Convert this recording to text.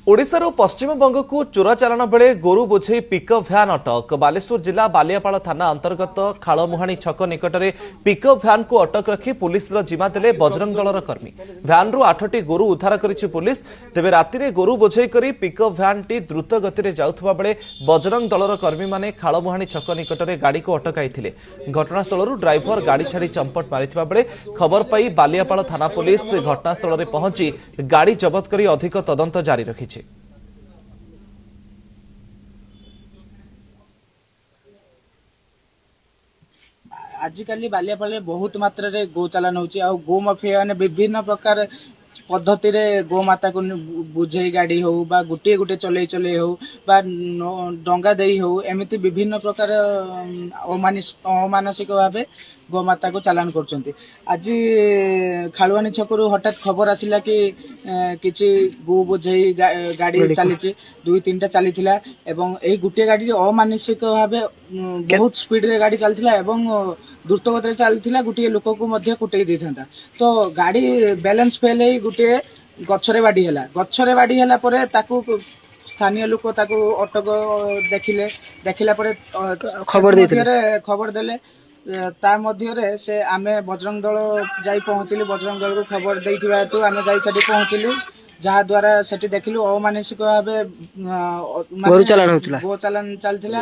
ओडिशार पश्चिमबंग को चोराचालाण बेले गोरु बोझे पिकअप भ्यान अटक। बालेश्वर जिला बालियापाड़ थाना अंतर्गत खालमुहाणी छक निकट में पिकअप भ्यान को अटक रखी पुलिस जिम्मा देले बजरंग दलर कर्मी। भ्यान रु 8टी गोरु उद्धार करिछि पुलिस। तेबे राति गोरु बोझे करी पिकअप भ्यान टी द्रुत गति में जाउथबा बेले बजरंग दलर कर्मी माने खालमुहाणी छक निकट में गाड़ी को अटकाइथिले। घटनास्थल ड्राइवर गाड़ी छाड़ी चंपट मारिथिबा बेले खबर पाई बालियापाड़ थाना पुलिस घटनास्थल में पहुंची गाड़ी जबत करी अधिक तदंत जारी रखिछि। आजिकल बालियापाड़ बहुत मात्रा रे गो चालान होची आ गो माफिया ने विभिन्न प्रकार पद्धति रे गो माता को बुझे गाड़ी हो बा गुटे गुटे चले चले हो बा डंगा देई हो एमिति विभिन्न प्रकार अमानसिक भावे गो माता को चालान करचंती। आज खालुआनी छकरू हठात खबर आसिला कि किछि गो बुझे गाड़ी चली दुई तीनटा चली एवं एई गुटे गाड़ी अमानसिक भावे बहुत स्पीड रे गाड़ी चलथिला एवं द्रुत गति चलथिला गुटे लोक को मध्य कुटई देथांता। तो गाड़ी बैलेंस फेल है गुटे गछरे बाड़ी हैला परे ताकू स्थानीय लोक ताकू अटक देखिला परे खबर देले ता मध्य रे से आमे बजरंग दल जाई पहुंचली। बजरंग दल को खबर देइथिबा हेतु आमे जाई सेठी पहुंचली जहा द्वारा सेठी देखिलु अमानसिक भावे गो चालान चलथिला।